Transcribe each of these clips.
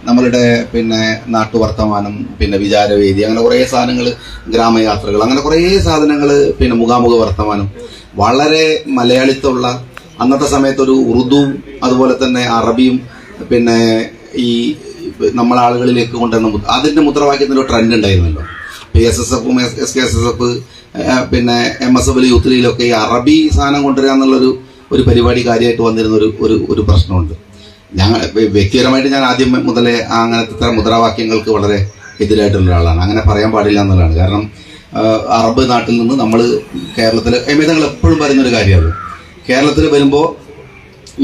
നമ്മളുടെ പിന്നെ നാട്ടുവർത്തമാനം, പിന്നെ വിചാരവേദി, അങ്ങനെ കുറേ സാധനങ്ങൾ, ഗ്രാമയാത്രകൾ, അങ്ങനെ കുറേ സാധനങ്ങൾ, പിന്നെ മുഖാമുഖ വർത്തമാനം, വളരെ മലയാളിത്തമുള്ള അന്നത്തെ സമയത്തൊരു ഉറുദു അതുപോലെ തന്നെ അറബിയും പിന്നെ ഈ നമ്മളെ ആളുകളിലേക്ക് കൊണ്ടുവന്ന അതിന്റെ മുദ്രാവാക്യത്തിന്റെ ഒരു ട്രെൻഡ് ഉണ്ടായിരുന്നല്ലോ. SSF, SKSSF, പിന്നെ MSF യൂത്ത് ലീഗിലൊക്കെ ഈ അറബി സാധനം കൊണ്ടുവരിക എന്നുള്ളൊരു പരിപാടി കാര്യമായിട്ട് വന്നിരുന്ന ഒരു പ്രശ്നമുണ്ട്. വ്യക്തിപരമായിട്ട് ഞാൻ ആദ്യം മുതലേ അങ്ങനത്തെ മുദ്രാവാക്യങ്ങൾക്ക് വളരെ എതിരായിട്ടുള്ള ഒരാളാണ്. അങ്ങനെ പറയാൻ പാടില്ല എന്നുള്ളതാണ്. കാരണം അറബ് നാട്ടിൽ നിന്ന് നമ്മൾ കേരളത്തിൽ തങ്ങൾ എപ്പോഴും പറയുന്നൊരു കാര്യമാണ്, കേരളത്തിൽ വരുമ്പോൾ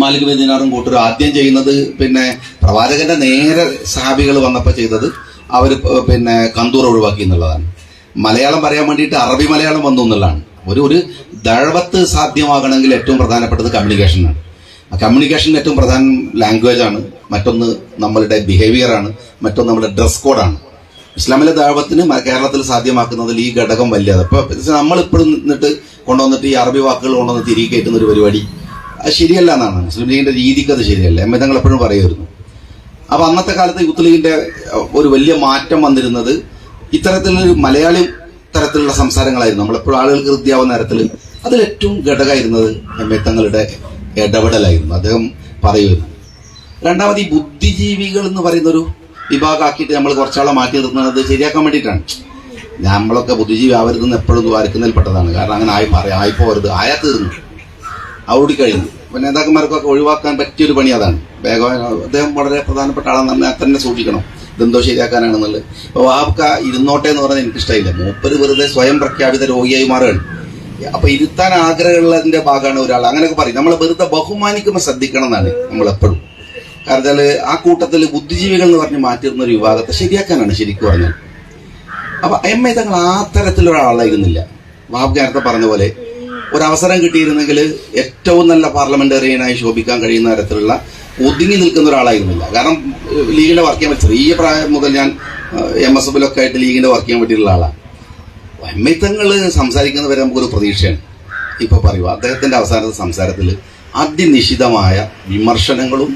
മാലിക് ബിൻ ദീനാറും കൂട്ടരും ആദ്യം ചെയ്യുന്നത് പിന്നെ പ്രവാചകന്റെ നേരെ സഹാബികൾ വന്നപ്പോൾ ചെയ്തത് അവർ പിന്നെ കന്തൂർ ഒഴിവാക്കി എന്നുള്ളതാണ്. മലയാളം പറയാൻ വേണ്ടിയിട്ട് അറബി മലയാളം വന്നു എന്നുള്ളതാണ്. ഒരു ദഴവത്ത് സാധ്യമാകണമെങ്കിൽ ഏറ്റവും പ്രധാനപ്പെട്ടത് കമ്മ്യൂണിക്കേഷനാണ്. ആ കമ്മ്യൂണിക്കേഷന് ഏറ്റവും പ്രധാന ലാംഗ്വേജ് ആണ്, മറ്റൊന്ന് നമ്മളുടെ ബിഹേവിയർ ആണ്, മറ്റൊന്ന് നമ്മുടെ ഡ്രസ് കോഡാണ്. ഇസ്ലാമിലെ ദഴവത്തിന് കേരളത്തിൽ സാധ്യമാക്കുന്നതിൽ ഈ ഘടകം വലിയത്. ഇപ്പൊ നമ്മളിപ്പോഴും നിന്നിട്ട് കൊണ്ടുവന്നിട്ട് ഈ അറബി വാക്കുകൾ കൊണ്ടുവന്ന് തിരികെ കയറ്റുന്ന ഒരു പരിപാടി അത് ശരിയല്ല എന്നാണ് മുസ്ലിം ലീഗിന്റെ രീതിക്ക്. അത് ശരിയല്ല. തങ്ങൾ എപ്പോഴും പറയുമായിരുന്നു. അപ്പൊ അന്നത്തെ കാലത്ത് യൂത്ത് ലീഗിന്റെ ഒരു വലിയ മാറ്റം വന്നിരുന്നത് ഇത്തരത്തിലൊരു മലയാളി തരത്തിലുള്ള സംസാരങ്ങളായിരുന്നു. നമ്മളെപ്പോഴും ആളുകൾക്ക് ഹൃദ്യാവുന്ന തരത്തിൽ അതിലേറ്റവും ഘടകമായിരുന്നത് തങ്ങളുടെ ഇടപെടലായിരുന്നു. അദ്ദേഹം പറയുമായിരുന്നു. രണ്ടാമത് ഈ ബുദ്ധിജീവികൾ എന്ന് പറയുന്നൊരു വിഭാഗമാക്കിയിട്ട് നമ്മൾ കുറച്ചാളെ മാറ്റി നിർത്തുന്നത് ശരിയാക്കാൻ വേണ്ടിയിട്ടാണ്. നമ്മളൊക്കെ ബുദ്ധിജീവി ആവരുതെന്ന് എപ്പോഴും ദ്വാരക്കുന്നതിൽപ്പെട്ടതാണ്. കാരണം അങ്ങനെ ആയിപ്പോവരുത്, ആയാ തീർന്നു, ഔടി കഴിഞ്ഞു. പിന്നെ നേതാക്കന്മാർക്കൊക്കെ ഒഴിവാക്കാൻ പറ്റിയൊരു പണി അതാണ്. അദ്ദേഹം വളരെ പ്രധാനപ്പെട്ട ആളെന്ന് തന്നെ സൂക്ഷിക്കണം, ഇതെന്തോ ശരിയാക്കാനാണെന്നുള്ളത്. ഇപ്പോൾ വാഹബ്ക ഇരുന്നോട്ടെ എന്ന് പറഞ്ഞാൽ എനിക്കിഷ്ടമില്ല. മൂപ്പര് വെറുതെ സ്വയം പ്രഖ്യാപിത രോഗിയായി മാറുകയാണ്. അപ്പൊ ഇരുത്താൻ ആഗ്രഹമുള്ളതിന്റെ ഭാഗമാണ് ഒരാൾ. അങ്ങനെയൊക്കെ പറയും. നമ്മളെ വെറുതെ ബഹുമാനിക്കുമ്പോൾ ശ്രദ്ധിക്കണം എന്നാണ് നമ്മളെപ്പോഴും. കാരണം വെച്ചാൽ ആ കൂട്ടത്തിൽ ബുദ്ധിജീവികൾ എന്ന് പറഞ്ഞ് മാറ്റിയിരുന്ന ഒരു വിഭാഗത്തെ ശരിയാക്കാനാണ് ശരിക്കും പറഞ്ഞാൽ. അപ്പൊ തങ്ങൾ ആ തരത്തിലൊരാളായിരുന്നില്ല. വാഹബ്ക നേരത്തെ പറഞ്ഞ പോലെ ഒരവസരം കിട്ടിയിരുന്നെങ്കിൽ ഏറ്റവും നല്ല പാർലമെന്റേറിയനായി ശോഭിക്കാൻ കഴിയുന്ന തരത്തിലുള്ള ഒതുങ്ങി നിൽക്കുന്ന ഒരാളായിരുന്നില്ല. കാരണം ലീഗിന്റെ വർക്ക് ചെയ്യാൻ ചെറിയ പ്രായം മുതൽ ഞാൻ MSFലൊക്കെ ആയിട്ട് ലീഗിന്റെ വർക്ക് ചെയ്യാൻ പറ്റിയുള്ള ആളാണ്. തങ്ങൾ സംസാരിക്കുന്നവരെ നമുക്കൊരു പ്രതീക്ഷയാണ്. ഇപ്പൊ പറയുക അദ്ദേഹത്തിന്റെ അവസാനത്തെ സംസാരത്തിൽ അതിനിശിതമായ വിമർശനങ്ങളും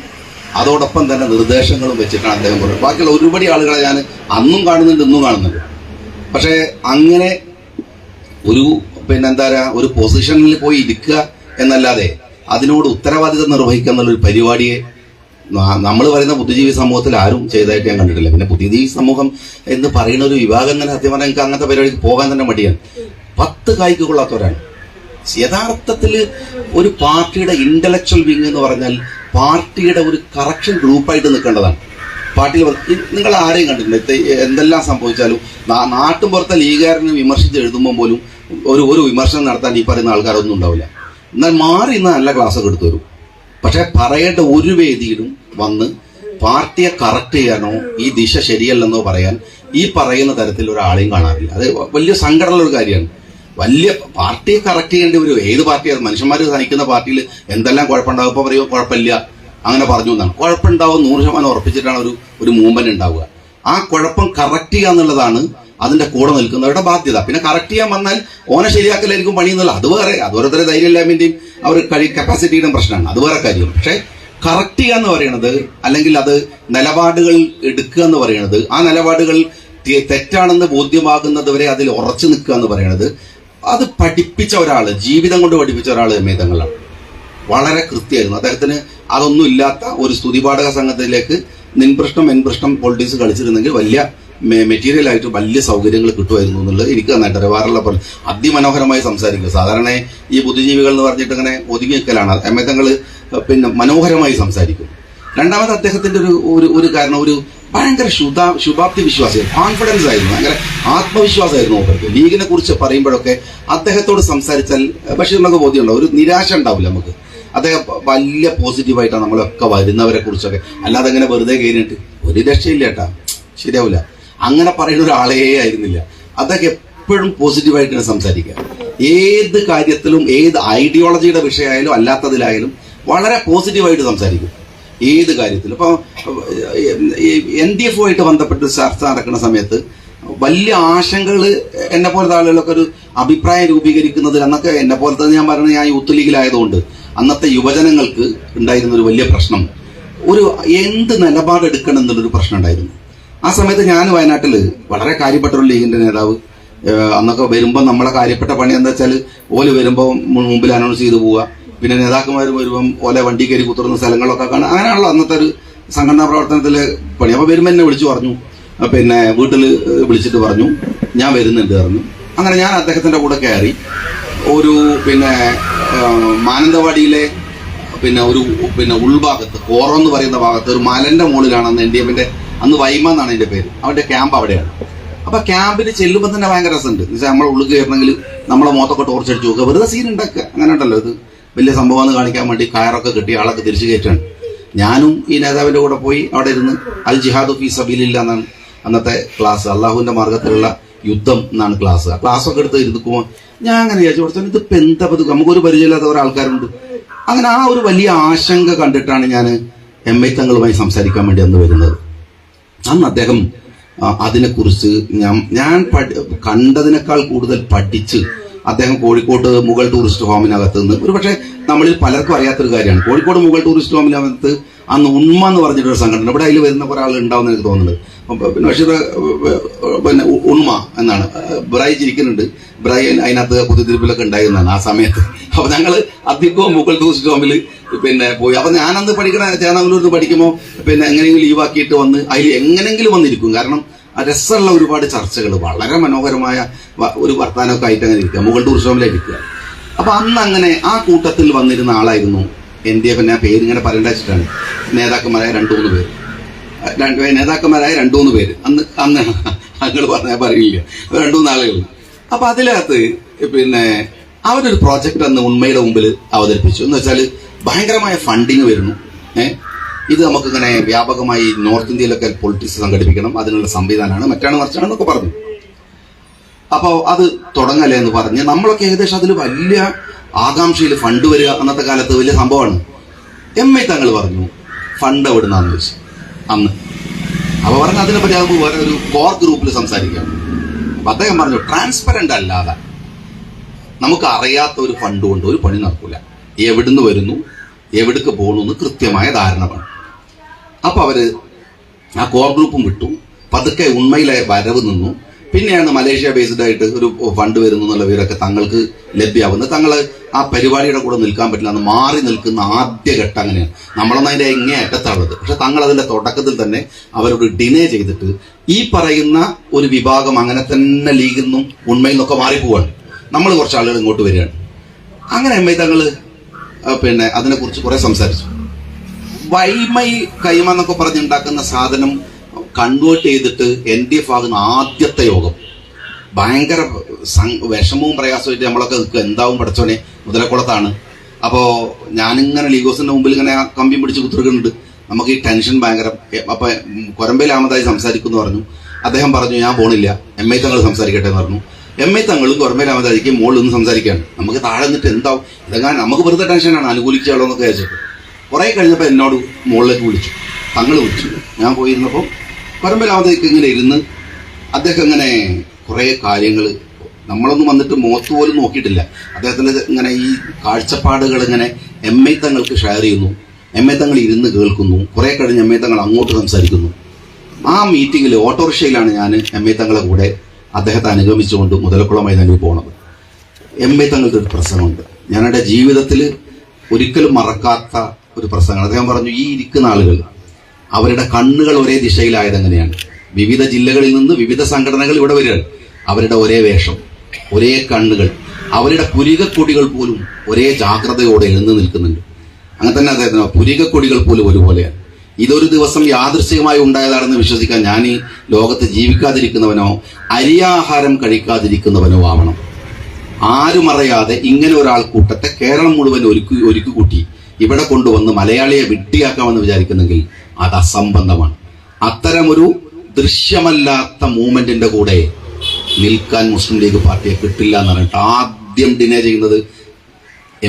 അതോടൊപ്പം തന്നെ നിർദ്ദേശങ്ങളും വെച്ചിട്ടാണ് അദ്ദേഹം പറയുന്നത്. ബാക്കിയുള്ള ഒരുപാട് ആളുകളെ ഞാൻ അന്നും കാണുന്നുണ്ട്, ഇന്നും കാണുന്നുണ്ട്. പക്ഷേ അങ്ങനെ ഒരു പൊസിഷനിൽ പോയി ഇരിക്കുക എന്നല്ലാതെ അതിനോട് ഉത്തരവാദിത്തം നിർവഹിക്കുക എന്നുള്ളൊരു പരിപാടിയെ നമ്മൾ പറയുന്ന ബുദ്ധിജീവി സമൂഹത്തിൽ ആരും ചെയ്തതായിട്ട് ഞാൻ കണ്ടിട്ടില്ല. പിന്നെ ബുദ്ധിജീവി സമൂഹം എന്ന് പറയുന്ന ഒരു വിഭാഗം തന്നെ സത്യം പറഞ്ഞാൽ എനിക്ക് അങ്ങനത്തെ പരിപാടിക്ക് പോകാൻ തന്നെ മടിയാണ്. 10 കായ്ക്ക് കൊള്ളാത്തവരാണ്. യഥാർത്ഥത്തിൽ ഒരു പാർട്ടിയുടെ ഇന്റലക്ച്വൽ വിങ് എന്ന് പറഞ്ഞാൽ പാർട്ടിയുടെ ഒരു കറക്ഷൻ ഗ്രൂപ്പായിട്ട് നിൽക്കേണ്ടതാണ്. പാർട്ടിയിൽ നിങ്ങൾ ആരെയും കണ്ടിട്ടുണ്ട് എന്തെല്ലാം സംഭവിച്ചാലും നാട്ടും പുറത്തെ ലീഗുകാരനെ വിമർശിച്ച് എഴുതുമ്പോൾ പോലും ഒരു വിമർശനം നടത്താൻ ഈ പറയുന്ന ആൾക്കാരൊന്നും ഉണ്ടാവില്ല. എന്നാൽ മാറി ഇന്ന് നല്ല ക്ലാസ്സൊക്കെ എടുത്തു വരും. പക്ഷെ പറയേണ്ട ഒരു വേദിയിലും വന്ന് പാർട്ടിയെ കറക്റ്റ് ചെയ്യാനോ ഈ ദിശ ശരിയല്ലെന്നോ പറയാൻ ഈ പറയുന്ന തരത്തിൽ ഒരാളെയും കാണാറില്ല. അത് വലിയ സങ്കടമുള്ള ഒരു കാര്യമാണ്. വലിയ പാർട്ടിയെ കറക്റ്റ് ചെയ്യേണ്ടി വരും. ഏത് പാർട്ടിയാണ്? മനുഷ്യന്മാർ നയിക്കുന്ന പാർട്ടിയിൽ എന്തെല്ലാം കുഴപ്പമുണ്ടാവും. ഇപ്പോൾ പറയുമ്പോൾ കുഴപ്പമില്ല അങ്ങനെ പറഞ്ഞു എന്നാണ്. കുഴപ്പമുണ്ടാവും 100% ഉറപ്പിച്ചിട്ടാണ് ഒരു മൂവ്മെന്റ് ഉണ്ടാവുക. ആ കുഴപ്പം കറക്റ്റ് ചെയ്യുക എന്നുള്ളതാണ് അതിന്റെ കൂടെ നിൽക്കുന്നവരുടെ ബാധ്യത. പിന്നെ കറക്റ്റ് ചെയ്യാൻ വന്നാൽ ഓനെ ശരിയാക്കലായിരിക്കും പണി എന്നുള്ള അത് വേറെ. അത് ഓരോരുത്തരുടെ ധൈര്യമില്ലായ്മയും അവർ കപ്പാസിറ്റിയുടെ പ്രശ്നമാണ്, അത് വേറെ കാര്യം. പക്ഷെ കറക്റ്റ് ചെയ്യുക എന്ന് പറയുന്നത്, അല്ലെങ്കിൽ അത് നിലപാടുകൾ എടുക്കുക എന്ന് പറയുന്നത്, ആ നിലപാടുകൾ തെറ്റാണെന്ന് ബോധ്യമാകുന്നത് വരെ അതിൽ ഉറച്ചു നിൽക്കുക എന്ന് പറയുന്നത്, അത് പഠിപ്പിച്ച ഒരാൾ, ജീവിതം കൊണ്ട് പഠിപ്പിച്ച ഒരാൾ തങ്ങളാണ്. വളരെ കൃത്യമായിരുന്നു. അദ്ദേഹത്തിന് അതൊന്നും ഇല്ലാത്ത ഒരു സ്തുതിപാഠക സംഘത്തിലേക്ക് നിൻപൃഷ്ടം പൊളിറ്റിക്സ് കളിച്ചിരുന്നെങ്കിൽ വലിയ മെറ്റീരിയൽ ആയിട്ട് വലിയ സൗകര്യങ്ങൾ കിട്ടുമായിരുന്നു എന്നുള്ളത് എനിക്ക് നന്നായിട്ട് അറിയാം. വേറെയുള്ള പോലെ അതിമനോഹരമായി സംസാരിക്കും. സാധാരണ ഈ ബുദ്ധിജീവികൾ എന്ന് പറഞ്ഞിട്ട് ഇങ്ങനെ ഒതുങ്ങി നിൽക്കലാണ്. തങ്ങൾ പിന്നെ മനോഹരമായി സംസാരിക്കും. രണ്ടാമത് അദ്ദേഹത്തിന്റെ ഒരു കാരണം ഒരു ഭയങ്കര ശുഭാപ്തി വിശ്വാസി, കോൺഫിഡൻസ് ആയിരുന്നു, ഭയങ്കര ആത്മവിശ്വാസമായിരുന്നു അവർക്ക്. ലീഗിനെ കുറിച്ച് പറയുമ്പോഴൊക്കെ അദ്ദേഹത്തോട് സംസാരിച്ചാൽ ബഷീറിനൊക്കെ ബോധ്യമുണ്ടോ, ഒരു നിരാശ ഉണ്ടാവില്ല നമുക്ക്. അദ്ദേഹം വലിയ പോസിറ്റീവായിട്ടാണ് നമ്മളൊക്കെ വരുന്നവരെ കുറിച്ചൊക്കെ. അല്ലാതെ അങ്ങനെ വെറുതെ കയറിയിട്ട് ഒരു രക്ഷയില്ല കേട്ടാ, ശരിയാവില്ല, അങ്ങനെ പറയുന്ന ഒരാളേ ആയിരുന്നില്ല. അദ്ദേഹം എപ്പോഴും പോസിറ്റീവായിട്ടാണ് സംസാരിക്കുക. ഏത് കാര്യത്തിലും, ഏത് ഐഡിയോളജിയുടെ വിഷയമായാലും അല്ലാത്തതിലായാലും വളരെ പോസിറ്റീവായിട്ട് സംസാരിക്കും ഏത് കാര്യത്തിലും. ഇപ്പോൾ NDF ബന്ധപ്പെട്ട് ചർച്ച നടക്കുന്ന സമയത്ത് വലിയ ആശങ്കകൾ എന്നെ പോലത്തെ ആളുകളൊക്കെ ഒരു അഭിപ്രായം രൂപീകരിക്കുന്നതിൽ, അന്നൊക്കെ എന്നെ പോലത്തെ ഞാൻ പറയുന്നത് ഞാൻ യൂത്ത് ലീഗിലായതുകൊണ്ട് അന്നത്തെ യുവജനങ്ങൾക്ക് ഉണ്ടായിരുന്ന ഒരു വലിയ പ്രശ്നം, ഒരു എന്ത് നിലപാടെടുക്കണം എന്നുള്ളൊരു പ്രശ്നം ഉണ്ടായിരുന്നു. ആ സമയത്ത് ഞാൻ വയനാട്ടിൽ വളരെ കാര്യപ്പെട്ട ഒരു ലീഗിന്റെ നേതാവ്, അന്നൊക്കെ വരുമ്പോൾ നമ്മളെ കാര്യപ്പെട്ട പണി എന്താ വെച്ചാൽ ഓല് വരുമ്പോൾ മുമ്പിൽ അനൗൺസ് ചെയ്ത് പോവുക, പിന്നെ നേതാക്കന്മാർ വരുമ്പം ഓലെ വണ്ടി കയറി കുത്തുന്ന സ്ഥലങ്ങളൊക്കെ കാണുക. അങ്ങനെയാണല്ലോ അന്നത്തെ ഒരു സംഘടനാ പ്രവർത്തനത്തിലെ പണി. അപ്പോൾ വരുമ്പോൾ എന്നെ വിളിച്ചു പറഞ്ഞു, പിന്നെ വീട്ടിൽ വിളിച്ചിട്ട് പറഞ്ഞു ഞാൻ വരുന്നുണ്ട് പറഞ്ഞു. അങ്ങനെ ഞാൻ അദ്ദേഹത്തിന്റെ കൂടെ കയറി ഒരു പിന്നെ മാനന്തവാടിയിലെ പിന്നെ ഉൾഭാഗത്ത് കോറം എന്ന് പറയുന്ന ഭാഗത്ത് ഒരു മലന്റെ മുകളിലാണ് അന്ന് NDF-ന്റെ, അന്ന് വൈമ എന്നാണ് അതിന്റെ പേര്, അവന്റെ ക്യാമ്പ് അവിടെയാണ്. അപ്പൊ ക്യാമ്പിൽ ചെല്ലുമ്പോൾ തന്നെ ഭയങ്കര രസമുണ്ട്. എന്നുവെച്ചാൽ നമ്മളെ ഉള്ളിൽ കയറണമെങ്കിൽ നമ്മളെ മുഖത്തൊക്കെ ടോർച്ചടിച്ച് നോക്കുക, വെറുതെ സീൻ ഉണ്ടാക്കുക, അങ്ങനെ ഉണ്ടല്ലോ. ഇത് വലിയ സംഭവം കാണിക്കാൻ വേണ്ടി കയറൊക്കെ കെട്ടി ആളൊക്കെ തിരിച്ചു കയറ്റാണ്. ഞാനും ഈ നേതാവിന്റെ കൂടെ പോയി അവിടെ ഇരുന്ന് അൽ ജിഹാദു ഫീ സബീലില്ല എന്നാണ് അന്നത്തെ ക്ലാസ്, അള്ളാഹുവിന്റെ മാർഗത്തിലുള്ള യുദ്ധം എന്നാണ് ക്ലാസ്. ആ ക്ലാസ്സൊക്കെ എടുത്ത് ഇരുന്നിക്കുമ്പോൾ ഞാൻ അങ്ങനെ വിചാരിച്ചു കൊടുത്തു, ഇതിപ്പോ എന്താ പത്, നമുക്കൊരു പരിചയമില്ലാത്ത ഒരാൾക്കാരുണ്ട്. അങ്ങനെ ആ ഒരു വലിയ ആശങ്ക കണ്ടിട്ടാണ് ഞാൻ MI തങ്ങളുമായി സംസാരിക്കാൻ വേണ്ടി അന്ന് വരുന്നത്. അന്ന് അദ്ദേഹം അതിനെക്കുറിച്ച് ഞാൻ കണ്ടതിനേക്കാൾ കൂടുതൽ പഠിച്ച് അദ്ദേഹം കോഴിക്കോട് മുഗൾ ടൂറിസ്റ്റ് ഹോമിനകത്ത് നിന്ന്, ഒരു പക്ഷേ നമ്മളിൽ പലർക്കും അറിയാത്തൊരു കാര്യമാണ്, കോഴിക്കോട് മുഗൾ ടൂറിസ്റ്റ് ഹോമിനകത്ത് അന്ന് ഉണ്മ എന്ന് പറഞ്ഞിട്ടൊരു സംഘടന, ഇവിടെ അതിൽ വരുന്ന ഒരാൾ ഉണ്ടാവുമെന്ന് എനിക്ക് തോന്നുന്നത്. പിന്നെ ബഷീർ പിന്നെ ഉണ്മ എന്നാണ്, ബ്രൈ ചിരിക്കുന്നുണ്ട്, ബ്രൈ അതിനകത്ത് കുത്തിത്തിരിപ്പിലൊക്കെ ഉണ്ടായിരുന്നതാണ് ആ സമയത്ത്. അപ്പൊ ഞങ്ങള് അധികവും മുഗൾ ടൂറിസ്റ്റ് ഹോമിൽ പിന്നെ പോയി. അപ്പൊ ഞാനന്ന് പഠിക്കണ ചേന്നാമൂലൂരിൽ പഠിക്കുമ്പോൾ പിന്നെ എങ്ങനെയെങ്കിലും ലീവാക്കിയിട്ട് വന്ന് അതിൽ എങ്ങനെയെങ്കിലും വന്നിരിക്കും. കാരണം രസമുള്ള ഒരുപാട് ചർച്ചകൾ, വളരെ മനോഹരമായ ഒരു വർത്താനമൊക്കെ ആയിട്ട് അങ്ങനെ ഇരിക്കുക, മുഗൾ ടൂറിസ്റ്റ് ഹോമിലേക്ക് ഇരിക്കുക. അപ്പൊ അന്ന് അങ്ങനെ ആ കൂട്ടത്തിൽ വന്നിരുന്ന ആളായിരുന്നു NDF. ഞാൻ പേരിങ്ങനെ പറയേണ്ട വെച്ചിട്ടാണ്, നേതാക്കന്മാരായ രണ്ടു മൂന്ന് പേര് അന്ന് ഞങ്ങൾ പറഞ്ഞാൽ പറയില്ല, രണ്ടു മൂന്ന് ആളുകൾ. അപ്പൊ അതിനകത്ത് പിന്നെ അവരൊരു പ്രോജക്റ്റ് അന്ന് ഉണ്മയുടെ മുമ്പിൽ അവതരിപ്പിച്ചു. എന്ന് വെച്ചാൽ ഭയങ്കരമായ ഫണ്ടിങ് വരുന്നു, ഇത് നമുക്കിങ്ങനെ വ്യാപകമായി നോർത്ത് ഇന്ത്യയിലൊക്കെ പൊളിറ്റിക്സ് സംഘടിപ്പിക്കണം, അതിനുള്ള സംവിധാനമാണ്, മറ്റാണ് മറിച്ചാണെന്നൊക്കെ പറഞ്ഞു. അപ്പോൾ അത് തുടങ്ങല്ലേ എന്ന് പറഞ്ഞ് നമ്മളൊക്കെ ഏകദേശം അതിൽ വലിയ ആകാംക്ഷയിൽ ഫണ്ട് വരിക അന്നത്തെ കാലത്ത് വലിയ സംഭവമാണ്. MI തങ്ങൾ പറഞ്ഞു ഫണ്ട് എവിടുന്നാന്ന് ചോദിച്ചു അന്ന്. അപ്പോൾ പറഞ്ഞു അതിനെപ്പറ്റി നമുക്ക് വേറെ ഒരു കോർ ഗ്രൂപ്പിൽ സംസാരിക്കാം. അപ്പം അദ്ദേഹം പറഞ്ഞു ട്രാൻസ്പെറന്റ് അല്ലാതെ നമുക്ക് അറിയാത്ത ഒരു ഫണ്ട് കൊണ്ട് ഒരു പണി നടക്കില്ല, എവിടുന്ന് വരുന്നു എവിടേക്ക് പോകണമെന്ന് കൃത്യമായ ധാരണ വേണം. അപ്പൊ അവര് ആ കോർ ഗ്രൂപ്പും വിട്ടു, പതുക്കെ ഉണ്മയിലെ വരവ് നിന്നു. പിന്നെയാണ് മലേഷ്യ ബേസ്ഡ് ആയിട്ട് ഒരു ഫണ്ട് വരുന്നു എന്നുള്ള വിവരമൊക്കെ തങ്ങൾക്ക് ലഭ്യമാവുന്നത്. തങ്ങൾ ആ പരിപാടിയുടെ കൂടെ നിൽക്കാൻ പറ്റില്ല എന്ന് മാറി നിൽക്കുന്ന ആദ്യ ഘട്ടം അങ്ങനെയാണ്. നമ്മളൊന്നും അതിന്റെ എങ്ങനെ അറ്റത്താണുള്ളത്. പക്ഷെ തങ്ങൾ അതിന്റെ തുടക്കത്തിൽ തന്നെ അവരോട് ഡിനേ ചെയ്തിട്ട് ഈ പറയുന്ന ഒരു വിഭാഗം അങ്ങനെ തന്നെ ലീഗിൽ നിന്നും ഉണ്മയിൽ നിന്നൊക്കെ മാറിപ്പോവാണ്. നമ്മൾ കുറച്ച് ആളുകൾ ഇങ്ങോട്ട് വരികയാണ്. അങ്ങനെ MI തങ്ങള് പിന്നെ അതിനെക്കുറിച്ച് കുറെ സംസാരിച്ചു. വൈമൈ കൈമ എന്നൊക്കെ പറഞ്ഞുണ്ടാക്കുന്ന സാധനം കൺവേർട്ട് ചെയ്തിട്ട് NDF ആകുന്ന ആദ്യത്തെ യോഗം ഭയങ്കര വിഷമവും പ്രയാസമായിട്ട് നമ്മളൊക്കെ നിൽക്കുക, എന്താവും പഠിച്ചോനെ, മുതലക്കുളത്താണ്. അപ്പോ ഞാനിങ്ങനെ ലീഗോസിന്റെ മുമ്പിൽ ഇങ്ങനെ കമ്പിയും പിടിച്ച് കുത്തിരിക്കുന്നുണ്ട്, നമുക്ക് ഈ ടെൻഷൻ ഭയങ്കര. അപ്പൊ കൊരമ്പയിൽ ആമതായി സംസാരിക്കുന്നു പറഞ്ഞു. അദ്ദേഹം പറഞ്ഞു ഞാൻ പോണില്ല, MI തങ്ങൾ സംസാരിക്കട്ടെ എന്ന് പറഞ്ഞു. MI തങ്ങളും കൊരമ്പയിൽ ആമതായിക്ക് മുകളിൽ നിന്ന് സംസാരിക്കുകയാണ്. നമുക്ക് താഴെ നിന്നിട്ട് എന്താവും, ഇതൊക്കെ നമുക്ക് വെറുതെ ടെൻഷനാണ്, അനുകൂലിച്ചാളോ എന്നൊക്കെ വെച്ചിട്ട്. കുറെ കഴിഞ്ഞപ്പോൾ എന്നോട് മുകളിലേക്ക് വിളിച്ചു, തങ്ങൾ വിളിച്ചു. ഞാൻ പോയിരുന്നപ്പോൾ കൊരമ്പലാമതേക്ക് ഇങ്ങനെ ഇരുന്ന് അദ്ദേഹം ഇങ്ങനെ കുറെ കാര്യങ്ങൾ, നമ്മളൊന്നും വന്നിട്ട് മുഖത്ത് പോലും നോക്കിയിട്ടില്ല, അദ്ദേഹത്തിന്റെ ഇങ്ങനെ ഈ കാഴ്ചപ്പാടുകൾ ഇങ്ങനെ MI തങ്ങൾക്ക് ഷെയർ ചെയ്യുന്നു. MI തങ്ങൾ ഇരുന്ന് കേൾക്കുന്നു. കുറെ കഴിഞ്ഞ് MI തങ്ങൾ അങ്ങോട്ട് സംസാരിക്കുന്നു. ആ മീറ്റിംഗിൽ ഓട്ടോറിക്ഷയിലാണ് ഞാൻ MI തങ്ങളെ കൂടെ അദ്ദേഹത്തെ അനുഗമിച്ചുകൊണ്ട് മുതലക്കുളം മൈതാനിൽ പോണത്. MI തങ്ങളുടെ ഒരു പ്രസംഗമുണ്ട്, ഞാൻ എൻ്റെ ജീവിതത്തിൽ ഒരിക്കലും മറക്കാത്ത ഒരു പ്രസംഗമാണ്. അദ്ദേഹം പറഞ്ഞു ഈ ഇരിക്കുന്ന ആളുകൾ അവരുടെ കണ്ണുകൾ ഒരേ ദിശയിലായത് എങ്ങനെയാണ്. വിവിധ ജില്ലകളിൽ നിന്ന് വിവിധ സംഘടനകൾ ഇവിടെ വരികയാണ്. അവരുടെ ഒരേ വേഷം, ഒരേ കണ്ണുകൾ, അവരുടെ പുരികക്കൊടികൾ പോലും ഒരേ ജാഗ്രതയോടെ എഴുന്നു നിൽക്കുന്നുണ്ട്. അങ്ങനെ തന്നെ അദ്ദേഹത്തിന് പുരികക്കൊടികൾ പോലും ഒരുപോലെയാണ്. ഇതൊരു ദിവസം യാദൃശ്ചികമായി ഉണ്ടായതാണെന്ന് വിശ്വസിക്കാൻ ഞാൻ ഈ ലോകത്ത് ജീവിക്കാതിരിക്കുന്നവനോ അരിയാഹാരം കഴിക്കാതിരിക്കുന്നവനോ ആവണം. ആരും അറിയാതെ ഇങ്ങനെ ഒരാൾക്കൂട്ടത്തെ കേരളം മുഴുവൻ ഒരുക്കി കൂട്ടി ഇവിടെ കൊണ്ടുവന്ന് മലയാളിയെ വിഡ്ഢിയാക്കാമെന്ന് വിചാരിക്കുന്നെങ്കിൽ അത് അസംബന്ധമാണ്. അത്തരമൊരു ദൃശ്യമല്ലാത്ത മൂവ്മെന്റിന്റെ കൂടെ നിൽക്കാൻ മുസ്ലിം ലീഗ് പാർട്ടിയെ കിട്ടില്ല എന്ന് പറഞ്ഞിട്ട് ആദ്യം ഡിനേ ചെയ്യുന്നത്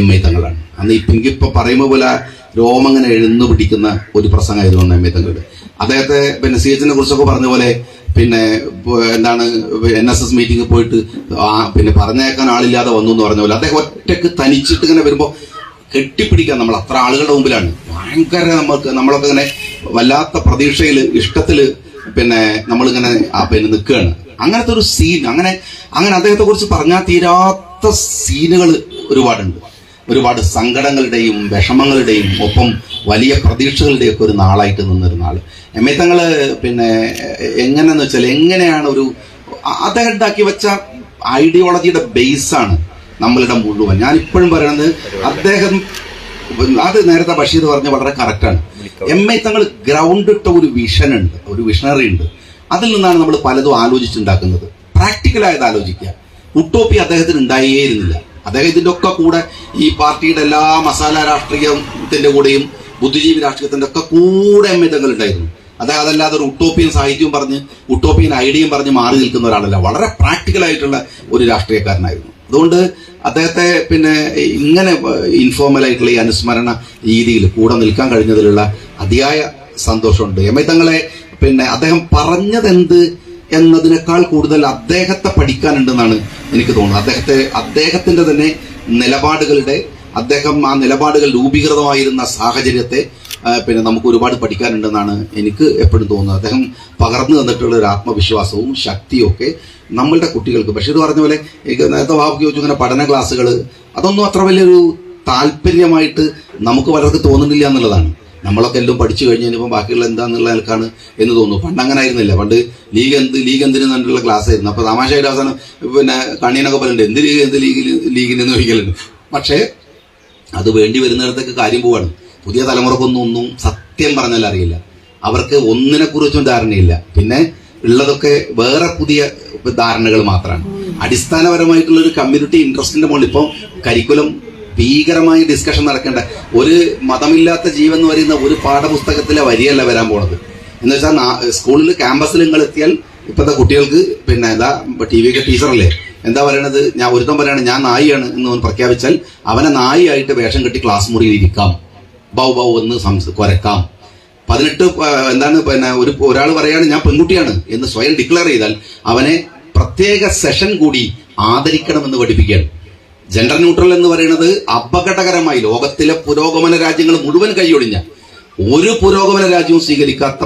MI തങ്ങളാണ്. അന്ന് ഈ പിങ്കിപ്പ പറയുമ്പോൾ പോലെ രോമങ്ങനെ എഴുന്നു പിടിക്കുന്ന ഒരു പ്രസംഗമായിരുന്നു MI തങ്ങളുടെ. അദ്ദേഹത്തെ പിന്നെ CH കുറിച്ചൊക്കെ പറഞ്ഞ പോലെ പിന്നെ എന്താണ് NSS മീറ്റിംഗ് പോയിട്ട് പിന്നെ പറഞ്ഞേക്കാൻ ആളില്ലാതെ വന്നു എന്ന് പറഞ്ഞ പോലെ അദ്ദേഹം ഒറ്റക്ക് തനിച്ചിട്ട് ഇങ്ങനെ വരുമ്പോൾ കെട്ടിപ്പിടിക്കാൻ നമ്മൾ അത്ര ആളുകളുടെ മുമ്പിലാണ് ഭയങ്കര നമ്മളൊക്കെ ഇങ്ങനെ വല്ലാത്ത പ്രതീക്ഷയിൽ ഇഷ്ടത്തില് നമ്മളിങ്ങനെ നിൽക്കുകയാണ്. അങ്ങനത്തെ ഒരു സീൻ അങ്ങനെ അദ്ദേഹത്തെ കുറിച്ച് പറഞ്ഞാൽ തീരാത്ത സീനുകൾ ഒരുപാടുണ്ട്. ഒരുപാട് സങ്കടങ്ങളുടെയും വിഷമങ്ങളുടെയും ഒപ്പം വലിയ പ്രതീക്ഷകളുടെയും ഒക്കെ ഒരു നാളായിട്ട് നിന്നൊരു നാള്. എം എ തങ്ങള് എങ്ങനെയെന്ന് വെച്ചാൽ എങ്ങനെയാണ് അദ്ദേഹം ഉണ്ടാക്കി വെച്ച ഐഡിയോളജിയുടെ ബേസാണ് നമ്മളുടെ മുഴുവൻ. ഞാൻ ഇപ്പോഴും പറയുന്നത് അദ്ദേഹം അത് നേരത്തെ ബഷീർ പറഞ്ഞ വളരെ കറക്റ്റാണ്. എം എ തങ്ങൾ ഗ്രൗണ്ട് ഇട്ട ഒരു വിഷൻ ഉണ്ട്, ഒരു വിഷണറി ഉണ്ട്. അതിൽ നിന്നാണ് നമ്മൾ പലതും ആലോചിച്ചുണ്ടാക്കുന്നത്. പ്രാക്ടിക്കലായത് ആലോചിക്കുക. ഉട്ടോപ്പി അദ്ദേഹത്തിന് ഉണ്ടായിരുന്നില്ല. അദ്ദേഹം ഇതിൻ്റെ ഒക്കെ കൂടെ ഈ പാർട്ടിയുടെ എല്ലാ മസാല രാഷ്ട്രീയത്തിന്റെ കൂടെയും ബുദ്ധിജീവി രാഷ്ട്രീയത്തിന്റെ ഒക്കെ കൂടെ എം എ തങ്ങൾ ഉണ്ടായിരുന്നു. അദ്ദേഹം അതല്ലാതെ ഒരു ഉട്ടോപ്പിയൻ സാഹിത്യവും പറഞ്ഞ് ഉട്ടോപ്പിയൻ ഐഡിയയും പറഞ്ഞ് മാറി നിൽക്കുന്ന ഒരാളല്ല. വളരെ പ്രാക്ടിക്കലായിട്ടുള്ള ഒരു രാഷ്ട്രീയക്കാരനായിരുന്നു. അതുകൊണ്ട് അദ്ദേഹത്തെ ഇങ്ങനെ ഇൻഫോർമൽ ആയിട്ടുള്ള ഈ അനുസ്മരണ രീതിയിൽ കൂടെ നിൽക്കാൻ കഴിഞ്ഞതിലുള്ള അതിയായ സന്തോഷമുണ്ട്. എം എ തങ്ങളെ അദ്ദേഹം പറഞ്ഞതെന്ത് എന്നതിനേക്കാൾ കൂടുതൽ അദ്ദേഹത്തെ പഠിക്കാനുണ്ടെന്നാണ് എനിക്ക് തോന്നുന്നത്. അദ്ദേഹത്തിന്റെ തന്നെ നിലപാടുകളുടെ അദ്ദേഹം ആ നിലപാടുകൾ രൂപീകൃതമായിരുന്ന സാഹചര്യത്തെ നമുക്ക് ഒരുപാട് പഠിക്കാനുണ്ടെന്നാണ് എനിക്ക് എപ്പോഴും തോന്നുന്നത്. അദ്ദേഹം പകർന്നു തന്നിട്ടുള്ള ഒരു ആത്മവിശ്വാസവും ശക്തിയും ഒക്കെ നമ്മളുടെ കുട്ടികൾക്ക്, ബഷീർ പറഞ്ഞ പോലെ നേരത്തെ വാക്ക് ചോദിച്ചു ഇങ്ങനെ പഠന ക്ലാസ്സുകൾ, അതൊന്നും അത്ര വലിയൊരു താല്പര്യമായിട്ട് നമുക്ക് പലർക്ക് തോന്നുന്നില്ല എന്നുള്ളതാണ്. നമ്മളൊക്കെ എല്ലാം പഠിച്ചു കഴിഞ്ഞ് കഴിഞ്ഞപ്പോൾ ബാക്കിയുള്ള എന്താന്നുള്ള നിലക്കാണ് എന്ന് തോന്നുന്നു. പണ്ട് അങ്ങനെ ആയിരുന്നില്ല. പണ്ട് ലീഗ് എന്തിന് എന്നുള്ള ക്ലാസ് ആയിരുന്നു. അപ്പൊ തമാശയുടെ അവസാനം കണ്ണീനൊക്കെ പറയുന്നുണ്ട് എന്ത് ലീഗിനെന്ന് ചോദിക്കലുണ്ട്. പക്ഷേ അത് വേണ്ടി വരുന്നിടത്തൊക്കെ കാര്യം പോവാണ്. പുതിയ തലമുറക്കൊന്നും സത്യം പറഞ്ഞാൽ അറിയില്ല. അവർക്ക് ഒന്നിനെ കുറിച്ചും ധാരണയില്ല. പിന്നെ ഉള്ളതൊക്കെ വേറെ പുതിയ ധാരണകൾ മാത്രമാണ്. അടിസ്ഥാനപരമായിട്ടുള്ള ഒരു കമ്മ്യൂണിറ്റി ഇൻട്രസ്റ്റിന്റെ മുകളിൽ ഇപ്പം കരിക്കുലം ഭീകരമായി ഡിസ്കഷൻ നടക്കേണ്ട ഒരു മതമില്ലാത്ത ജീവൻ എന്ന് പറയുന്ന ഒരു പാഠപുസ്തകത്തിലെ വരിയല്ല വരാൻ പോണത്. എന്ന് വെച്ചാൽ സ്കൂളിൽ ക്യാമ്പസിൽ നിങ്ങൾ എത്തിയാൽ ഇപ്പോഴത്തെ കുട്ടികൾക്ക് ടി വിയൊക്കെ ടീച്ചറല്ലേ എന്താ പറയണത്, ഒരുത്തം പറയാണ് ഞാൻ നായിയാണ് എന്ന് പ്രഖ്യാപിച്ചാൽ അവനെ നായിയായിട്ട് വേഷം കെട്ടി ക്ലാസ് മുറിയിൽ ഇരിക്കാം, ബൗ എന്ന് കുരക്കാം. 18 ഒരാൾ പറയാണ് ഞാൻ പെൺകുട്ടിയാണ് എന്ന് സ്വയം ഡിക്ലെയർ ചെയ്താൽ അവനെ പ്രത്യേക സെഷൻ കൂടി ആദരിക്കണമെന്ന് പഠിപ്പിക്കുകയാണ്. ജെൻഡർ ന്യൂട്രൽ എന്ന് പറയുന്നത് അപകടകരമായി ലോകത്തിലെ പുരോഗമന രാജ്യങ്ങൾ മുഴുവൻ കൈയൊഴിഞ്ഞ ഒരു പുരോഗമന രാജ്യവും സ്വീകരിക്കാത്ത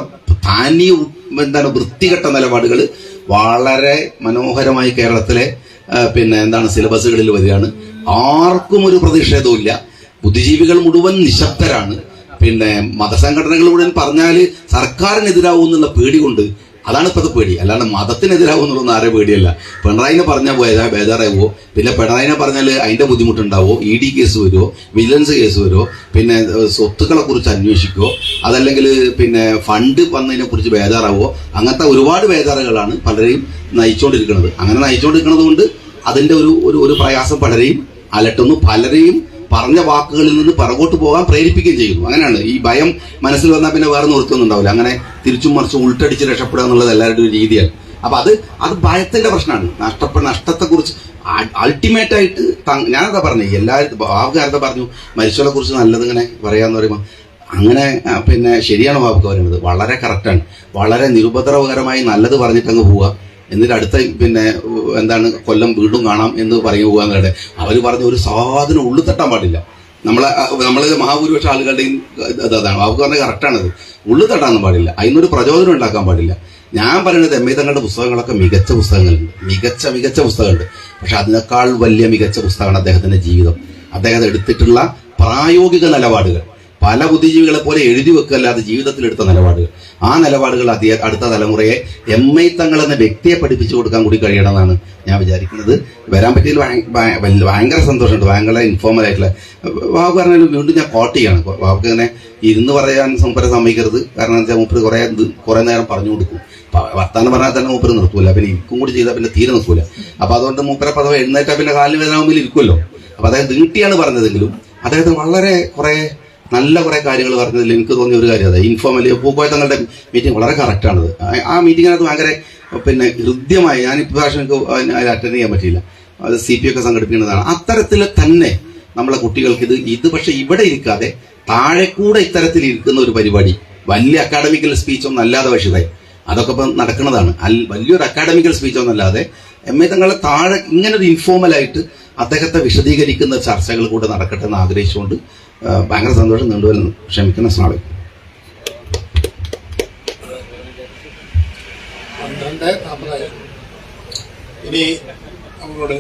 വൃത്തികെട്ട നിലപാടുകൾ വളരെ മനോഹരമായി കേരളത്തിലെ സിലബസുകളിൽ വരികയാണ്. ആർക്കും ഒരു പ്രതിഷേധവും ഇല്ല. ബുദ്ധിജീവികൾ മുഴുവൻ നിശബ്ദരാണ്. മതസംഘടനകൾ മുഴുവൻ പറഞ്ഞാല് സർക്കാരിനെതിരാവും എന്നുള്ള പേടി കൊണ്ട്, അതാണ് ഇപ്പോഴത്തെ പേടി. അല്ലാണ്ട് മതത്തിനെതിരാവും എന്നുള്ളതൊന്നും ആരെ പേടിയല്ല. പിണറായിനെ പറഞ്ഞാൽ ബേജാറാവോ, പിന്നെ പിണറായിനെ പറഞ്ഞാൽ അതിന്റെ ബുദ്ധിമുട്ടുണ്ടാവോ, ED കേസ് വരുമോ, വിജിലൻസ് കേസ് വരുമോ, സ്വത്തുക്കളെ കുറിച്ച് അന്വേഷിക്കുമോ, അതല്ലെങ്കിൽ ഫണ്ട് വന്നതിനെ കുറിച്ച് ബേജാറാവോ, അങ്ങനത്തെ ഒരുപാട് ബേജാറുകളാണ് പലരെയും നയിച്ചുകൊണ്ടിരിക്കുന്നത്. അങ്ങനെ നയിച്ചുകൊണ്ടിരിക്കുന്നത് കൊണ്ട് അതിന്റെ ഒരു പ്രയാസം പലരെയും അലട്ടുന്നു. പലരെയും പറഞ്ഞ വാക്കുകളിൽ നിന്ന് പിറകോട്ട് പോകാൻ പ്രേരിപ്പിക്കുകയും ചെയ്യുന്നു. അങ്ങനെയാണ് ഈ ഭയം മനസ്സിൽ വന്നാൽ പിന്നെ വേറെ നിവൃത്തിയൊന്നും ഉണ്ടാവില്ല. അങ്ങനെ തിരിച്ചും മറിച്ചും ഉൾട്ടടിച്ച് രക്ഷപ്പെടുക എന്നുള്ളത് എല്ലാവരുടെയും ഒരു രീതിയാണ്. അപ്പൊ അത് ഭയത്തിന്റെ പ്രശ്നമാണ്. നഷ്ടത്തെക്കുറിച്ച് അൾട്ടിമേറ്റ് ആയിട്ട് ഞാനതാ പറഞ്ഞു, എല്ലാവരും ബാബുകാരത്തെ പറഞ്ഞു മരിച്ചവരെ കുറിച്ച് നല്ലത് ഇങ്ങനെ പറയാന്ന് പറയുമ്പോൾ അങ്ങനെ ശരിയാണ് ബാബുക്ക് പറയുന്നത്, വളരെ കറക്റ്റാണ്. വളരെ നിരുപദ്രവകരമായി നല്ലത് പറഞ്ഞിട്ട് അങ്ങ് പോവുക, എന്നിട്ട് അടുത്ത കൊല്ലം വീണ്ടും കാണാം എന്ന് പറഞ്ഞു പോകാന്നുള്ളത്. അവർ പറഞ്ഞ ഒരു സാധനം ഉള്ളു തട്ടാൻ പാടില്ല. നമ്മളെ മഹാഭൂരിപക്ഷ ആളുകളുടെയും അതാണ്. ബാബുക്ക് പറഞ്ഞത് കറക്റ്റാണത്. ഉള്ളു തട്ടാനൊന്നും പാടില്ല, അതിനൊരു പ്രചോദനം ഉണ്ടാക്കാൻ പാടില്ല. ഞാൻ പറയുന്നത് എം എ തങ്ങളുടെ പുസ്തകങ്ങളൊക്കെ മികച്ച പുസ്തകങ്ങളുണ്ട്, മികച്ച പുസ്തകമുണ്ട്. പക്ഷെ അതിനേക്കാൾ വലിയ മികച്ച പുസ്തകമാണ് അദ്ദേഹത്തിന്റെ ജീവിതം, അദ്ദേഹം എടുത്തിട്ടുള്ള പ്രായോഗിക നിലപാടുകൾ. പല ബുദ്ധിജീവികളെ പോലെ എഴുതി വെക്കല്ലാതെ ജീവിതത്തിലെടുത്ത നിലപാടുകൾ. ആ നിലപാടുകൾ അടുത്ത തലമുറയെ എം എ തങ്ങൾ എന്ന വ്യക്തിയെ പഠിപ്പിച്ചു കൊടുക്കാൻ കൂടി കഴിയണമെന്നാണ് ഞാൻ വിചാരിക്കുന്നത്. വരാൻ പറ്റിയതിൽ ഭയങ്കര സന്തോഷമുണ്ട്. ഭയങ്കര ഇൻഫോർമൽ ആയിട്ടുള്ള ബാബു പറഞ്ഞാൽ വീണ്ടും ഞാൻ കോട്ട് ചെയ്യണം. ബാബുക്ക് ഇങ്ങനെ ഇരുന്ന് പറയാൻ മൂപ്പരെ സമ്മതിക്കരുത്. കാരണം എന്താ വെച്ചാൽ മൂപ്പര് കുറെ നേരം പറഞ്ഞു കൊടുക്കും. വർത്താനം പറഞ്ഞാൽ തന്നെ മൂപ്പര് നിർത്തൂല, പിന്നെ ഇരിക്കും കൂടി ചെയ്താൽ പിന്നെ തീരെ നിർത്തൂല. അപ്പൊ അതുകൊണ്ട് മൂപ്പരെ പദവ എഴുന്നേറ്റാൽ പിന്നെ കാലിന് വേദനാകുമ്പോൾ ഇരിക്കുമല്ലോ. അപ്പൊ അദ്ദേഹം നീട്ടിയാണ് പറഞ്ഞതെങ്കിലും അദ്ദേഹത്തിന് വളരെ നല്ല കുറെ കാര്യങ്ങൾ പറഞ്ഞതിൽ എനിക്ക് തോന്നിയ ഒരു കാര്യം അതായത് ഇൻഫോർമലി പൂക്കോയ തങ്ങളുടെ മീറ്റിംഗ് വളരെ കറക്റ്റാണത്. ആ മീറ്റിങ്ങിനകത്ത് ഭയങ്കര ഹൃദ്യമായി, ഞാൻ ഇപ്രാവശ്യം എനിക്ക് അറ്റൻഡ് ചെയ്യാൻ പറ്റിയില്ല, അത് CP ഒക്കെ സംഘടിപ്പിക്കുന്നതാണ്. അത്തരത്തിൽ തന്നെ നമ്മളെ കുട്ടികൾക്ക് ഇത് പക്ഷെ ഇവിടെ ഇരിക്കാതെ താഴെ കൂടെ ഇത്തരത്തിൽ ഇരിക്കുന്ന ഒരു പരിപാടി, വലിയ അക്കാഡമിക്കൽ സ്പീച്ചൊന്നും അല്ലാതെ പക്ഷേ അതൊക്കെ ഇപ്പം നടക്കുന്നതാണ്. വലിയൊരു അക്കാഡമിക്കൽ സ്പീച്ചൊന്നും അല്ലാതെ എം എ തങ്ങളെ താഴെ ഇങ്ങനൊരു ഇൻഫോർമലായിട്ട് അദ്ദേഹത്തെ വിശദീകരിക്കുന്ന ചർച്ചകൾ കൂടെ നടക്കട്ടെ എന്ന് ആഗ്രഹിച്ചുകൊണ്ട് ഭയങ്കര സന്തോഷം. നീണ്ടുവരുന്നു, ക്ഷമിക്കണം. സ്നാളി 12:40. ഇനി നമ്മളോട്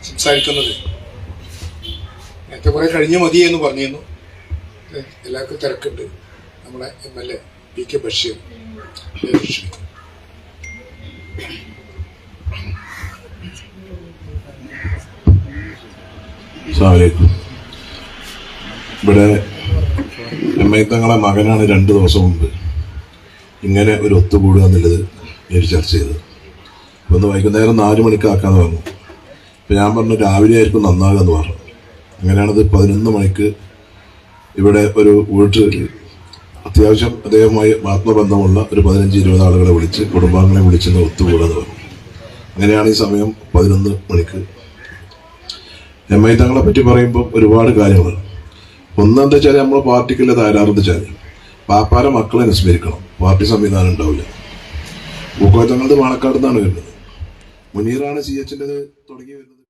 സംസാരിക്കുന്നത് നേരത്തെ കുറെ കഴിഞ്ഞ് മതി എന്ന് പറഞ്ഞിരുന്നു. എല്ലാവർക്കും തിരക്കുണ്ട്. നമ്മുടെ MLA PK ബഷീർ ക്ഷണിക്കും. ഇവിടെ എമ്മയത്തങ്ങളെ മകനാണ് 2 ദിവസം മുമ്പ് ഇങ്ങനെ ഒരു ഒത്തുകൂടുക എന്നുള്ളത് ഞാൻ ചർച്ച ചെയ്തത്. അപ്പോൾ ഒന്ന് വൈകുന്നേരം 4 മണിക്കാക്കാന്ന് പറഞ്ഞു. അപ്പോൾ ഞാൻ പറഞ്ഞു രാവിലെ ആയിരിക്കും നന്നാകുക എന്ന് പറഞ്ഞു. അങ്ങനെയാണത് 11 മണിക്ക് ഇവിടെ ഒരു വീട്ടിൽ അത്യാവശ്യം അദ്ദേഹവുമായി ആത്മബന്ധമുള്ള ഒരു 15-20 ആളുകളെ വിളിച്ച് കുടുംബാംഗങ്ങളെ വിളിച്ചെന്ന് ഒത്തുകൂടാന്ന് പറഞ്ഞു. അങ്ങനെയാണ് ഈ സമയം 11 മണിക്ക്. എമ്മയത്തങ്ങളെ പറ്റി പറയുമ്പോൾ ഒരുപാട് കാര്യങ്ങളാണ്. ഒന്നെന്താ വെച്ചാൽ നമ്മളെ പാർട്ടിക്കുള്ള തയ്യാറെന്ന് വെച്ചാൽ പാപ്പാരെ മക്കളെ അനുസ്മരിക്കണം. പാർട്ടി സംവിധാനം ഉണ്ടാവില്ല. പൂക്കോയത്തങ്ങളത് പാണക്കാട് നിന്നാണ് വരുന്നത്. മുനീറാണ് CH തുടങ്ങി വരുന്നത്.